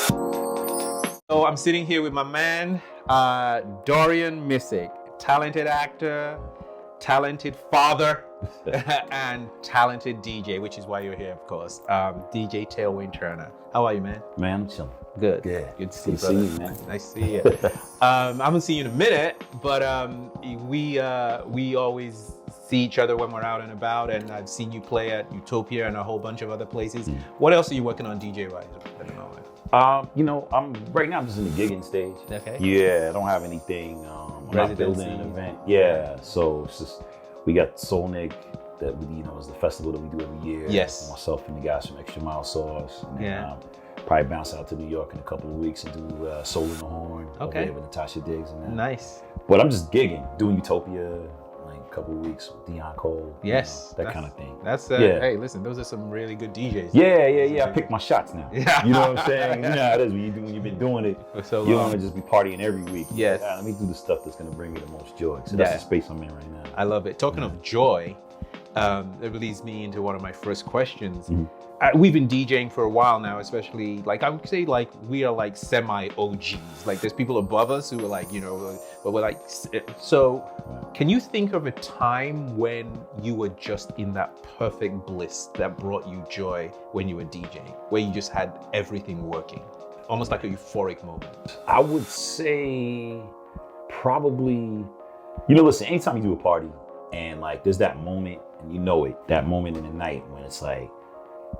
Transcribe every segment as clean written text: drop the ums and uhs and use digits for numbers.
So I'm sitting here with my man, Dorian Missick, talented actor, talented father, and talented DJ, which is why you're here, of course. DJ Tailwind Turner. How are you, man? Man, I'm chilling. Good. Yeah. Good to see you, Good brother. to see you, man. Nice to see you. I haven't seen you in a minute, but we always see each other when we're out and about, and I've seen you play at Utopia and a whole bunch of other places. What else are you working on DJ-wise at the moment? I'm right now. I'm just in the gigging stage. Okay. Yeah, I don't have anything. I'm not building an event. Yeah, so it's just we got Solnick that we, is the festival that we do every year. Yes. Myself and the guys from Extra Mile Sauce. And Yeah. Probably bounce out to New York in a couple of weeks and do Soul in the Horn. Okay. Over there with Natasha Diggs and that. Nice. But I'm just gigging, doing Utopia. A couple of weeks with Dion Cole. Yes, that kind of thing. That's yeah. Hey, listen, those are some really good DJs. Yeah. I pick my shots now. Yeah. You know what I'm saying? You know how it is when you've been doing it for so long. You don't want to just be partying every week. Yes. Let me do the stuff that's going to bring me the most joy. So that's the space I'm in right now. I love it. Talking of joy, it leads me into one of my first questions. We've been DJing for a while now, especially I would say we are semi OGs. There's people above us who are but we're so. Can you think of a time when you were just in that perfect bliss that brought you joy when you were DJing, where you just had everything working, almost like a euphoric moment? I would say probably, listen, anytime you do a party and there's that moment and that moment in the night when it's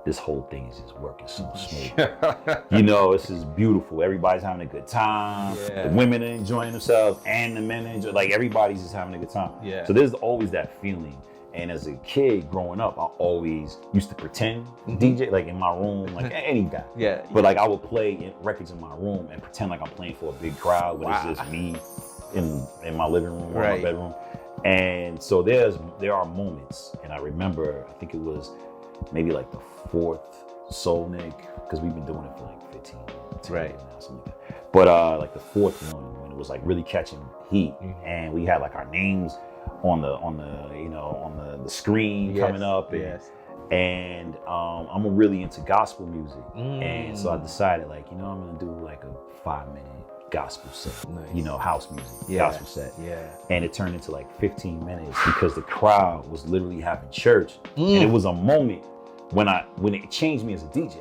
this whole thing is just working so smooth. This is beautiful. Everybody's having a good time. Yeah. The women are enjoying themselves and the men are enjoying. Everybody's just having a good time. Yeah. So there's always that feeling. And as a kid growing up, I always used to pretend DJ, in my room, anytime. Yeah. But I would play records in my room and pretend like I'm playing for a big crowd, but it's just me in my living room or my bedroom. And so there are moments, and I remember, I think it was maybe the fourth Solnick, because we've been doing it for 15 years now, something like that. But the fourth one, when it was really catching heat, and we had our names on the screen coming up, and I'm really into gospel music, and so I decided I'm gonna do a 5-minute gospel set, house music, gospel set, and it turned into 15 minutes because the crowd was literally having church, and it was a moment when it changed me as a DJ,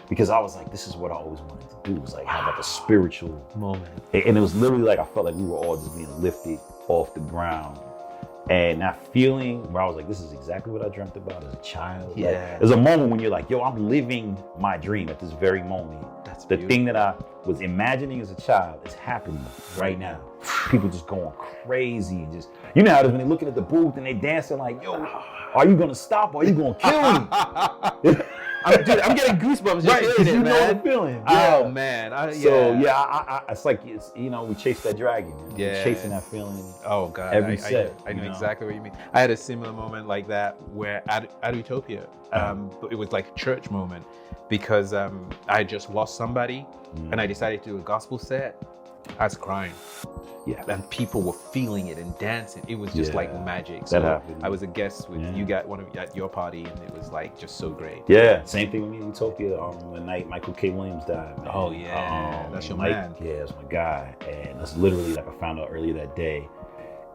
because I was this is what I always wanted to do, was have a spiritual moment, and it was literally I felt we were all just being lifted off the ground. And that feeling where I was this is exactly what I dreamt about as a child. There's a moment when you're yo, I'm living my dream at this very moment. That's the beautiful. Thing that I was imagining as a child is happening right now. People just going crazy and just, how it is when they're looking at the booth and they dancing yo, are you gonna stop or are you gonna kill me? I'm getting goosebumps just hearing it, man. You know the feeling. Oh man. It's we chase that dragon. We're chasing that feeling. Oh God. Every set. I know exactly what you mean. I had a similar moment like that where at Utopia, it was a church moment, because I just lost somebody, and I decided to do a gospel set. I was crying. Yeah. And people were feeling it and dancing. It was just magic. So that happened. I was a guest with you at your party, and it was just so great. Yeah. Same thing with me in Utopia. The night Michael K. Williams died. Man. Oh yeah. That's your man. Yeah, that's my guy. And that's literally I found out earlier that day.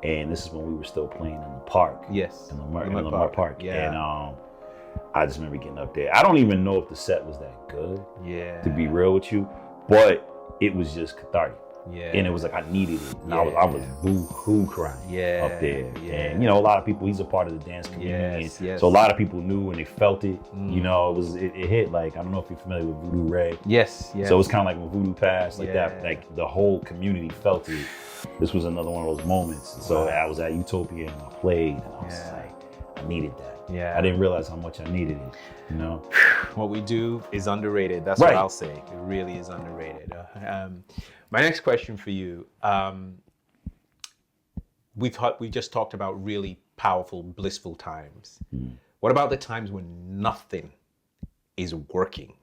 And this is when we were still playing in the park. Yes. In Lamar Park. Yeah. And I just remember getting up there. I don't even know if the set was that good. Yeah. To be real with you, but it was just cathartic. Yeah. And it was I needed it. And I was boo-hoo crying up there. Yeah. And a lot of people, he's a part of the dance community. Yes. So a lot of people knew and they felt it. It hit I don't know if you're familiar with Voodoo Ray. Yes. So it was kind of when Voodoo passed, that, the whole community felt it. This was another one of those moments. So I was at Utopia and I played, and I was I needed that. Yeah. I didn't realize how much I needed it, What we do is underrated. That's what I'll say. It really is underrated. My next question for you, we just talked about really powerful, blissful times. What about the times when nothing is working?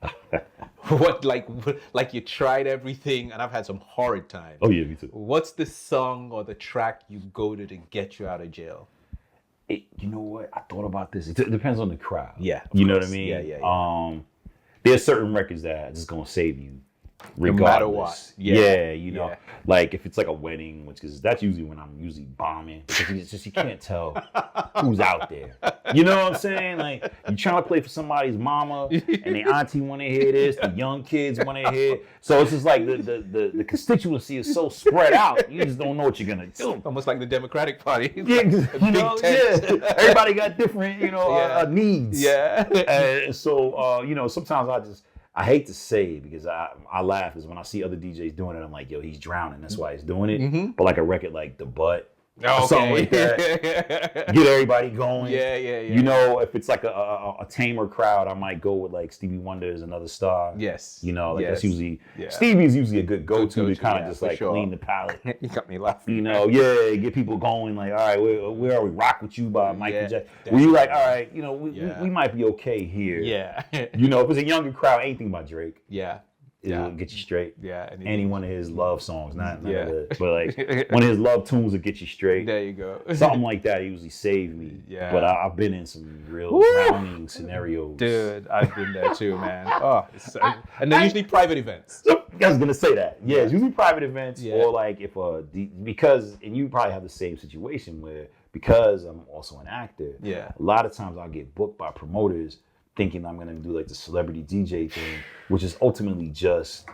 What, you tried everything, and I've had some horrid times. Oh yeah, me too. What's the song or the track you go to get you out of jail? You know what? I thought about this. It depends on the crowd. Yeah. You know what I mean? Yeah. There's certain records that are just gonna save you regardless. No matter what. Yeah, you know, like if it's like a wedding, which is that's usually when I'm usually bombing because it's just you can't tell who's out there. You know what I'm saying? Like you're trying to play for somebody's mama, and the auntie want to hear this, the young kids want to hear. So it's just like the constituency is so spread out, you just don't know what you're gonna do. Almost like the Democratic Party. Yeah, you know, everybody got different, you know, needs. Yeah. So you know, sometimes I hate to say it because I laugh is when I see other DJs doing it, I'm like, yo, he's drowning. That's why he's doing it. But like a record like The Butt, something like that, get everybody going. Yeah. You know, if it's like a tamer crowd, I might go with like Stevie Wonder is Another Star. Yes. You know, like that's usually, Stevie's usually a good go-to to kind of just like clean the palate. You got me laughing. You know, get people going like, all right, where are we? Rock With You by Michael Jackson. Where you like, all right, you know, we might be okay here. Yeah. You know, if it's a younger crowd, anything by Drake. Yeah. It'll get you straight. Yeah. Any one of his love songs, not but like one of his love tunes will get you straight. There you go. Something like that usually saved me. Yeah. But I've been in some real drowning scenarios. Dude, I've been there too, man. Oh, and they're usually private events. So, I was gonna say that. Yeah, it's usually private events or like if because and you probably have the same situation where because I'm also an actor. Yeah. A lot of times I'll get booked by promoters thinking I'm gonna do like the celebrity DJ thing, which is ultimately just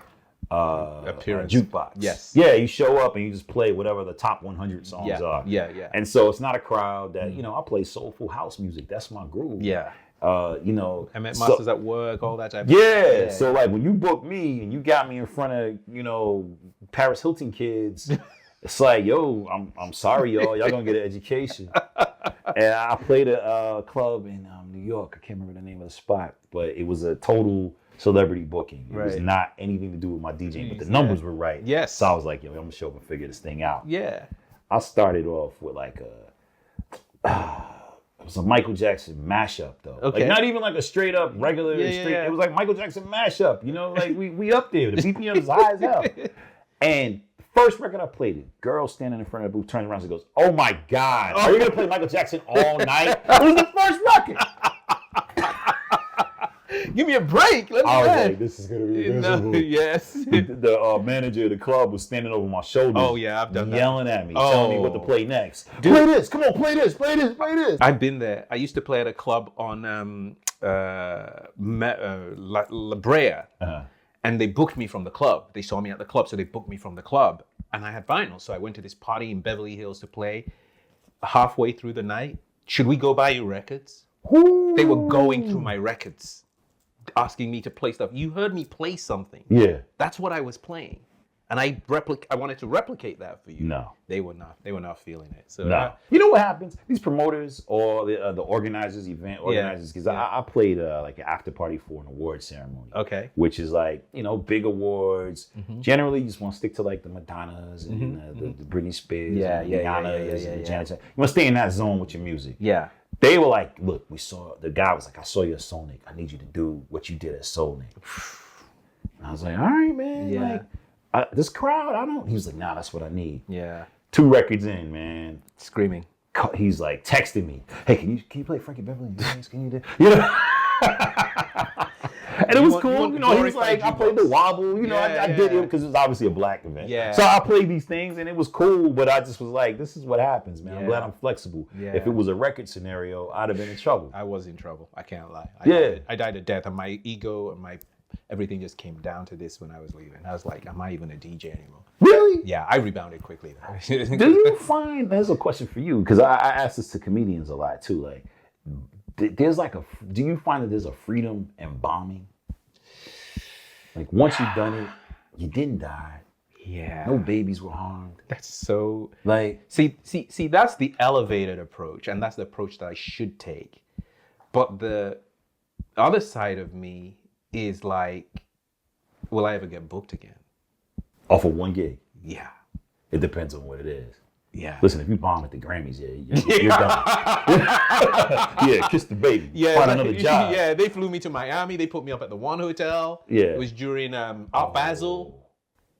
appearance jukebox. Yes. Yeah, you show up and you just play whatever the top 100 songs are. Yeah. And so it's not a crowd that you know. I play soulful house music. That's my groove. Yeah. You know, I met masters at work, all that type of stuff. So like when you book me and you got me in front of you know Paris Hilton kids. It's like, yo, I'm sorry, y'all gonna get an education. And I played a club in New York. I can't remember the name of the spot, but it was a total celebrity booking. It was not anything to do with my DJing, but the numbers were right. Yes. So I was like, yo, I'm gonna show up and figure this thing out. Yeah. I started off with like it was a Michael Jackson mashup though. Okay. Like not even like a straight up regular straight. It was like Michael Jackson mashup. You know, like we up there. The BPM is high as hell. And first record I played it, girl standing in front of the booth, turns around and goes, "Oh my God, are you gonna play Michael Jackson all night?" It was the first record. Give me a break. Let me I was like, this is gonna be miserable. Yes. The manager of the club was standing over my shoulder. Oh yeah, I've done that. Yelling at me, telling me what to play next. Dude. Play this. Come on, play this. Play this. Play this. I've been there. I used to play at a club on La Brea. And they booked me from the club. They saw me at the club, so they booked me from the club. And I had vinyl, so I went to this party in Beverly Hills to play. Halfway through the night, should we go buy your records? Ooh. They were going through my records, asking me to play stuff. You heard me play something. Yeah. That's what I was playing. And I wanted to replicate that for you. No. They were not feeling it. So no. You know what happens? These promoters or the organizers, event organizers, because I played like an after party for an award ceremony. Okay. Which is like, you know, big awards. Mm-hmm. Generally, you just want to stick to like the Madonnas and the Britney Spears and the Rihannas and the Janet. You want to stay in that zone with your music. Yeah. They were like, look, the guy was like, I saw you at Sonic. I need you to do what you did at Sonic. And I was like, all right, man. Yeah. Like, this crowd, he was like, nah, that's what I need. Yeah. 2 records in, man. Screaming. He's like texting me, hey, can you play Frankie Beverly? Can you do? You know? And it was cool. You know, he was like, I played the wobble. You know, I did it because it was obviously a black event. Yeah. So I played these things and it was cool, but I just was like, this is what happens, man. I'm glad I'm flexible. Yeah. If it was a record scenario, I'd have been in trouble. I was in trouble. I can't lie. I died a death, and my ego and everything just came down to this when I was leaving. I was like, am I even a DJ anymore? Really? Yeah, I rebounded quickly though. Do you find, there's a question for you, because I ask this to comedians a lot too, like, do you find that there's a freedom in bombing? Like once you've done it, you didn't die. Yeah. No babies were harmed. That's so, like, see, that's the elevated approach, and that's the approach that I should take. But the other side of me is like, will I ever get booked again? Off of one gig? Yeah. It depends on what it is. Yeah. Listen, if you bomb at the Grammys, you're done. Yeah, kiss the baby. Yeah, find another job. Yeah, they flew me to Miami. They put me up at the one hotel. Yeah. It was during Art Basel.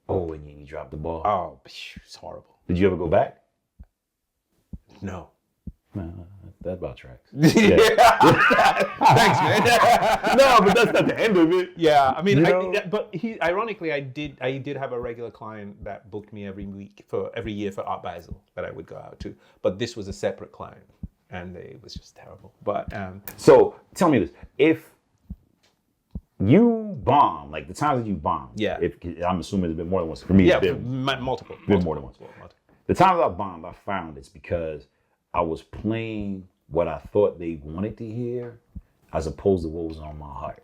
Oh, and you dropped the ball. Oh, it's horrible. Did you ever go back? No. That about tracks. Yeah. Thanks, man. No, but that's not the end of it. Yeah, I mean, ironically, I did have a regular client that booked me every year for Art Basel that I would go out to. But this was a separate client, and it was just terrible. But so tell me this: if you bomb, like the times that you bomb, if I'm assuming it's been more than once. For me, it's been multiple. Been more than once. The times I bombed, I found it's because I was playing what I thought they wanted to hear, as opposed to what was on my heart.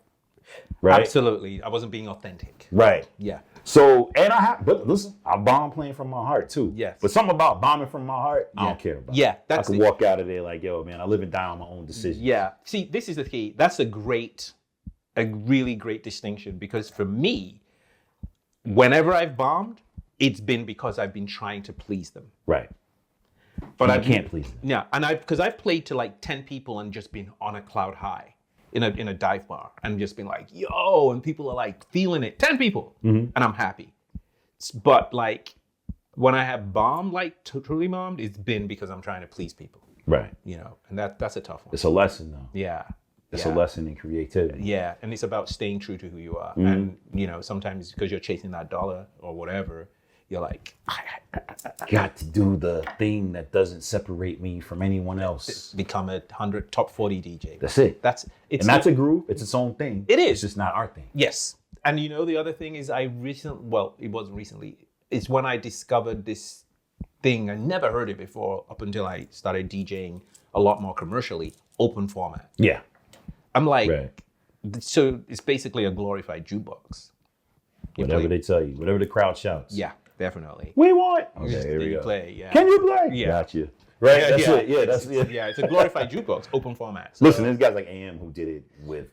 Right? Absolutely, I wasn't being authentic. Right. Yeah. So, but listen, I bomb playing from my heart too. Yes. But something about bombing from my heart, I don't care about. Yeah, I could walk out of there like, yo, man, I live and die on my own decisions. Yeah. See, this is the key. That's a really great distinction, because for me, whenever I've bombed, it's been because I've been trying to please them. Right. But I can't please them. Yeah, and because I've played to like 10 people and just been on a cloud high in a dive bar and just been like, yo, and people are like feeling it. 10 people, and I'm happy. But like when I have bombed, like truly bombed, it's been because I'm trying to please people. Right. You know, and that's a tough one. It's a lesson though. Yeah. It's a lesson in creativity. Yeah, and it's about staying true to who you are. And, you know, sometimes because you're chasing that dollar or whatever, you're like, got to do the thing that doesn't separate me from anyone else. Become a top 40 DJ. That's it. That's a groove. It's its own thing. It is. It's just not our thing. Yes. And you know, the other thing is it wasn't recently. It's when I discovered this thing. I never heard it before up until I started DJing a lot more commercially, open format. Yeah. I'm like, so it's basically a glorified jukebox. Whatever they tell you, whatever the crowd shouts. Yeah, definitely. We want. Okay, here we go. Play, yeah. Can you play? Yeah. Gotcha. Right? That's it. Yeah, that's it. Yeah, it's a glorified jukebox, open format. So, listen, there's guys like AM who did it with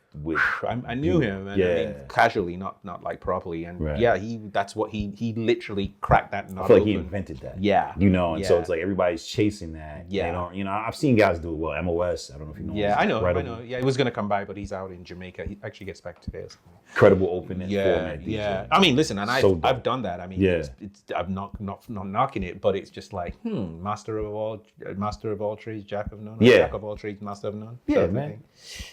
I knew him, and I mean, casually, not like properly, and that's what he literally cracked that nut. I feel like open. he invented that. Yeah, you know, and so it's like everybody's chasing that. Yeah, they don't, you know, I've seen guys do it. Well, MOS, I don't know if you know. Yeah, I know. Yeah, he was gonna come by, but he's out in Jamaica. He actually gets back today. Incredible open format. DJ. Yeah. I mean, listen, and I've done that. I mean, I'm not knocking it, but it's just like, master of all trades, jack of none. Jack of all trades, master of none. Yeah, man.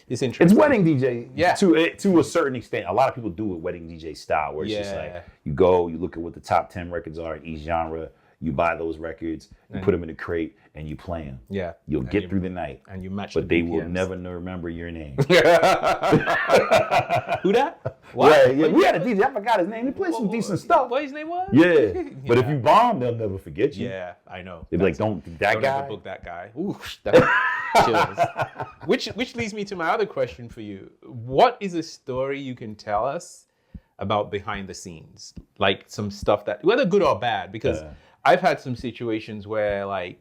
It's interesting. It's wedding DJ. Yeah. To a certain extent, a lot of people do it wedding DJ style, where it's just like you go, you look at what the top 10 records are in each genre. You buy those records, you put them in a crate, and you play them. Yeah. You'll get through the night. And you match but they will never remember your name. Who that? What? Right, yeah. We had a DJ, I forgot his name. He played some decent stuff. What his name was? Yeah. But if you bomb, they'll never forget you. Yeah, I know. They'll be like, don't ever book that guy. Ooh, that's chills. Which leads me to my other question for you. What is a story you can tell us about behind the scenes? Like some stuff that, whether good or bad, because I've had some situations where like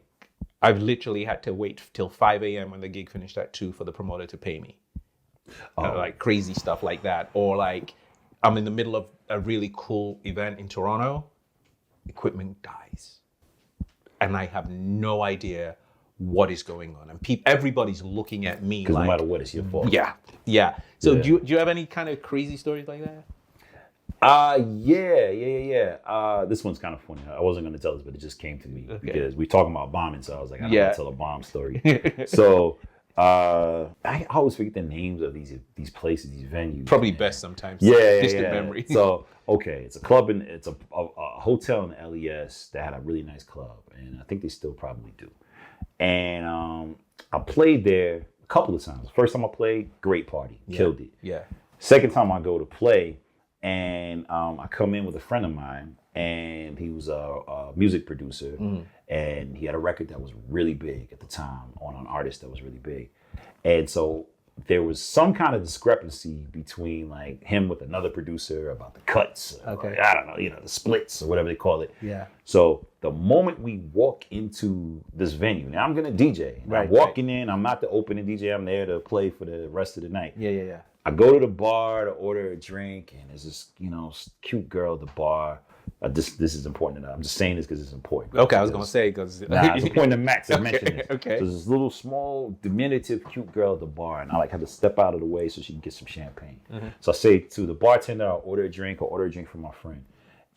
I've literally had to wait till 5 a.m. when the gig finished at 2 for the promoter to pay me. Like crazy stuff like that. Or like I'm in the middle of a really cool event in Toronto, equipment dies. And I have no idea what is going on. And everybo's looking at me because like, no matter what, it's your fault. Yeah. So do you have any kind of crazy stories like that? Yeah. This one's kind of funny. I wasn't going to tell this, but it just came to me because we're talking about bombing. So I was like, I don't want to tell a bomb story. So I always forget the names of these places, these venues. Probably best sometimes. Distant memory. So it's a club and it's a hotel in LES that had a really nice club, and I think they still probably do. And I played there a couple of times. First time I played, great party, killed it. Yeah. Second time I go to play. And I come in with a friend of mine, and he was a music producer, and he had a record that was really big at the time on an artist that was really big. And so there was some kind of discrepancy between like him with another producer about the cuts, I don't know, the splits or whatever they call it. Yeah. So the moment we walk into this venue, now I'm gonna DJ. I'm walking in, I'm not the opening DJ, I'm there to play for the rest of the night. Yeah. I go to the bar to order a drink, and there's this, cute girl at the bar. This is important enough. I'm just saying this because it's important. Okay, I was gonna say because it's important that Max had mentioned this. Okay. So there's this little small, diminutive, cute girl at the bar, and I had to step out of the way so she can get some champagne. So I say to the bartender, I'll order a drink for my friend.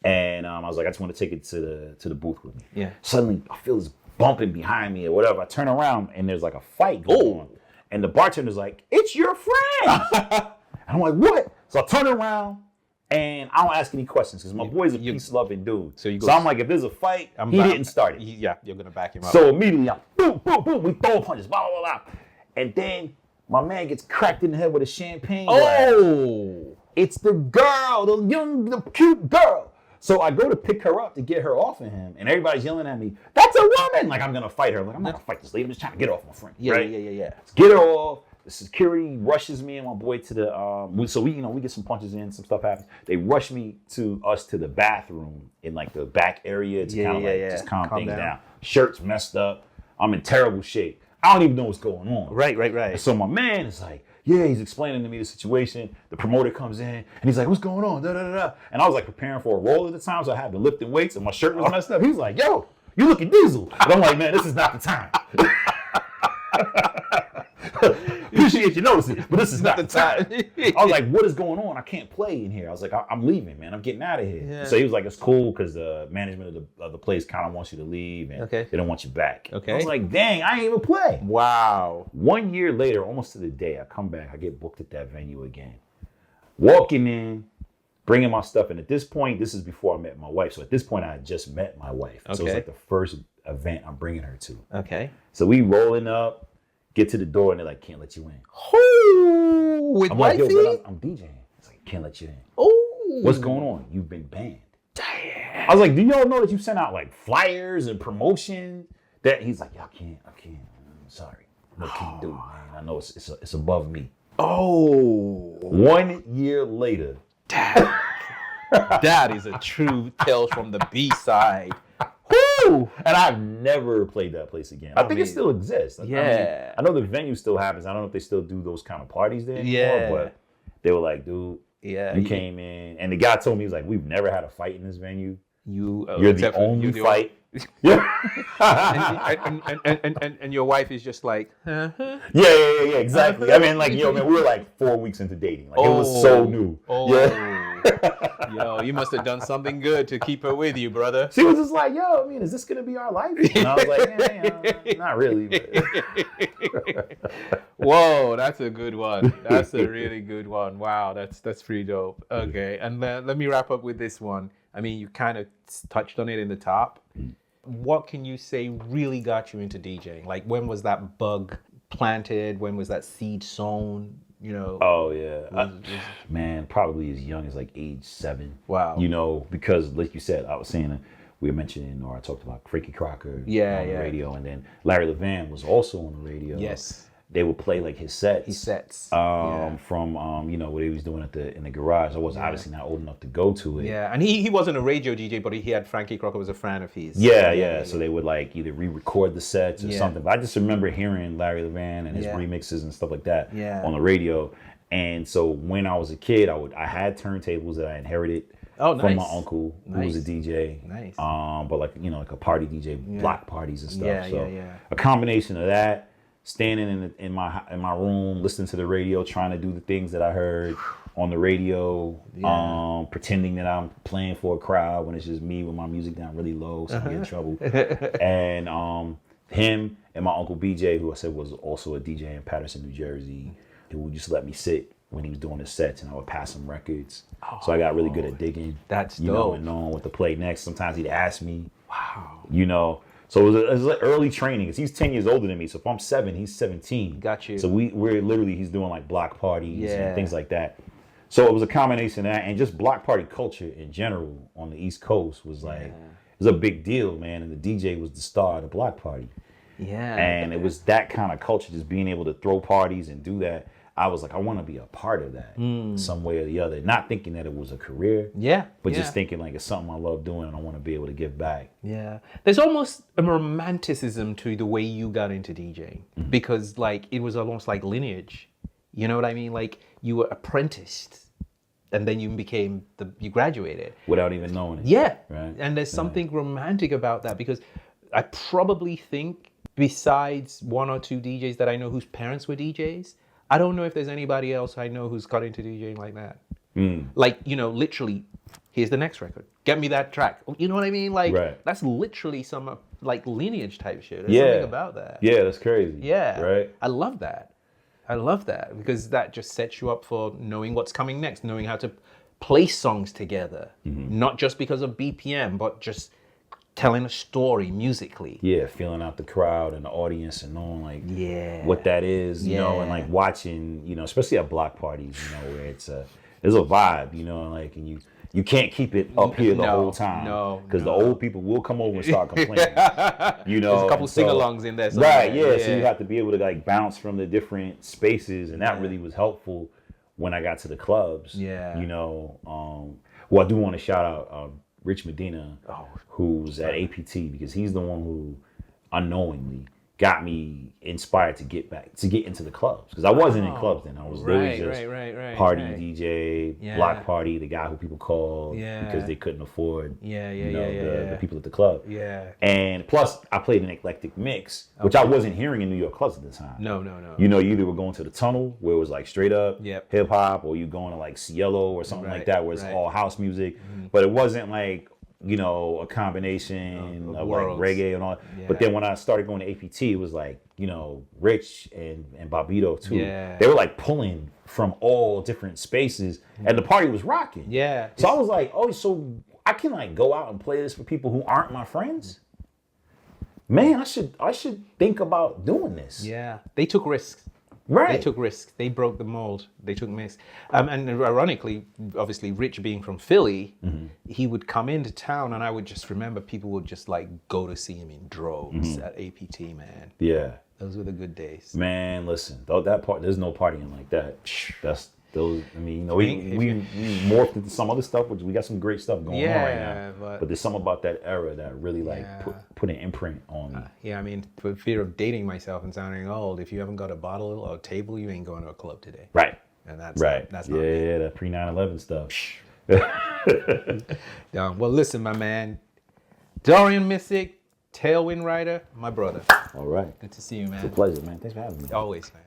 And I was like, I just want to take it to the booth with me. Yeah. Suddenly, I feel this bumping behind me or whatever. I turn around and there's like a fight going on. And the bartender's like, "It's your friend." And I'm like, "What?" So I turn around and I don't ask any questions because my boy's a peace-loving dude. So I'm like, if there's a fight, he didn't start it. Yeah, you're going to back him up. So immediately, I'm boom, boom, boom. We throw punches, blah, blah, blah. And then my man gets cracked in the head with a champagne glass. It's the girl, the cute girl. So I go to pick her up to get her off of him, and everybody's yelling at me, "That's a woman!" Like I'm gonna fight her. I'm like, I'm not gonna fight this lady. I'm just trying to get her off my friend. Yeah. Let's get her off. The security rushes me and my boy to the so we get some punches in, some stuff happens. They rush us to the bathroom in like the back area to kind of just calm things down. Shirt's messed up. I'm in terrible shape. I don't even know what's going on. Right. So my man is like, yeah, he's explaining to me the situation. The promoter comes in and he's like, "What's going on?" Da, da, da, da. And I was like preparing for a role at the time, so I had been lifting weights and my shirt was messed up. He's like, "Yo, you looking diesel." And I'm like, "Man, this is not the time." Appreciate you noticing, but this is not the time. I was like, "What is going on? I can't play in here." I was like, "I'm leaving, man. I'm getting out of here." Yeah. So he was like, "It's cool because the management of the place kind of wants you to leave and they don't want you back." Okay. I was like, "Dang, I ain't even play." Wow. 1 year later, almost to the day, I come back. I get booked at that venue again. Walking in, bringing my stuff. And at this point, this is before I met my wife. So at this point, I had just met my wife. So it was like the first event I'm bringing her to. Okay. So we rolling up. Get to the door and they're like, "Can't let you in." With I'm like, wifey? "Yo, but I'm DJing." It's like, "Can't let you in." What's going on? You've been banned. Damn. I was like, "Do y'all know that you sent out like flyers and promotion?" That he's like, "Yeah, I can't. I'm sorry. What can you do, man? I know it's above me." 1 year later. That is a true Tales from the B-side. And I've never played that place again. I think it still exists. I know the venue still happens. I don't know if they still do those kind of parties there anymore, but they were like, "Dude, you came in." And the guy told me, he's like, "We've never had a fight in this venue. You're the only fight." Yeah. and your wife is just like, Yeah, exactly. I mean, like, man, we were like 4 weeks into dating. Like, it was so new. Yo, you must have done something good to keep her with you, brother. She was just like, "Yo, I mean, is this gonna be our life?" And I was like, not really. But. Whoa, that's a good one. That's a really good one. Wow, that's pretty dope. Okay, and let me wrap up with this one. I mean, you kind of touched on it in the top. What can you say really got you into DJing? Like, when was that bug planted? When was that seed sown? You know? Oh, yeah. Man, probably as young as like age 7. Wow. You know, because like you said, I was saying, we were mentioning, or I talked about Frankie Crocker on the radio. And then Larry Levan was also on the radio. Yes. They would play like his sets. From what he was doing in the garage. I was obviously not old enough to go to it. Yeah, and he wasn't a radio DJ, but he had Frankie Crocker was a fan of his. Yeah. So they would like either re-record the sets or something. But I just remember hearing Larry Levan and his remixes and stuff like that on the radio. And so when I was a kid, I had turntables that I inherited from my uncle who was a DJ. Nice. But like like a party DJ, block parties and stuff. A combination of that. Standing in my room, listening to the radio, trying to do the things that I heard on the radio, pretending that I'm playing for a crowd when it's just me with my music down really low, so I get in trouble. And him and my uncle BJ, who I said was also a DJ in Patterson, New Jersey, who would just let me sit when he was doing his sets, and I would pass him records. So I got really good at digging. That's dope. And knowing what to play next. Sometimes he'd ask me. Wow. So it was like early training. Cause he's 10 years older than me. So if I'm 7, he's 17. Got you. So he's doing like block parties and things like that. So it was a combination of that and just block party culture in general on the East Coast was like, it was a big deal, man. And the DJ was the star of the block party. Yeah. And it was that kind of culture, just being able to throw parties and do that. I was like, I want to be a part of that some way or the other. Not thinking that it was a career. Yeah. But just thinking like it's something I love doing and I want to be able to give back. Yeah. There's almost a romanticism to the way you got into DJing because like it was almost like lineage. You know what I mean? Like you were apprenticed and then you graduated. Without even knowing it. Yeah. Right. And there's something romantic about that because I probably think besides 1 or 2 DJs that I know whose parents were DJs, I don't know if there's anybody else I know who's got into DJing like that. Like, literally, here's the next record. Get me that track. You know what I mean? Like, that's literally some like lineage type shit. There's Yeah. something about that. Yeah, that's crazy. Yeah. Right? I love that. I love that because that just sets you up for knowing what's coming next, knowing how to place songs together, not just because of BPM, but just telling a story musically. Yeah, feeling out the crowd and the audience and knowing like Yeah. what that is, you know, and like watching, you know, especially at block parties, you know, where there's a vibe, you know, and like and you can't keep it up here the whole time. Because the old people will come over and start complaining. You know, there's a couple sing-alongs in there. Right, yeah. So you have to be able to like bounce from the different spaces, and that really was helpful when I got to the clubs. Yeah. You know, well, I do want to shout out Rich Medina, who's at APT, because he's the one who unknowingly got me inspired to get into the clubs, because I wasn't in clubs then. I was literally just party DJ, block party, the guy who people called because they couldn't afford the people at the club. Yeah. And plus I played an eclectic mix, which I wasn't hearing in New York clubs at the time. No. You know, you either were going to the Tunnel where it was like straight up hip hop, or you going to like Cielo or something like that where it's all house music. But it wasn't like, you know, a combination of like reggae and all. Yeah. But then when I started going to APT, it was like, you know, Rich and Bobito too. Yeah. They were like pulling from all different spaces, and the party was rocking. Yeah. So I was like, oh, so I can like go out and play this for people who aren't my friends? Man, I should think about doing this. Yeah. They took risks. Right. They took risks. They broke the mold. They took risks. And ironically, obviously, Rich being from Philly, he would come into town, and I would just remember people would just like go to see him in droves at APT, man. Yeah. Those were the good days. Man, listen, that part, there's no partying like that. That's those. I mean, you know, we morphed into some other stuff, which we got some great stuff going on right now. But there's something about that era that really like put an imprint on me. Yeah, I mean, for fear of dating myself and sounding old, if you haven't got a bottle or a table, you ain't going to a club today. Right. And that's not that pre 9/11 stuff. Well, listen, my man, Dorian Missick, Tailwind Writer, my brother. All right. Good to see you, man. It's a pleasure, man. Thanks for having me. Always, man.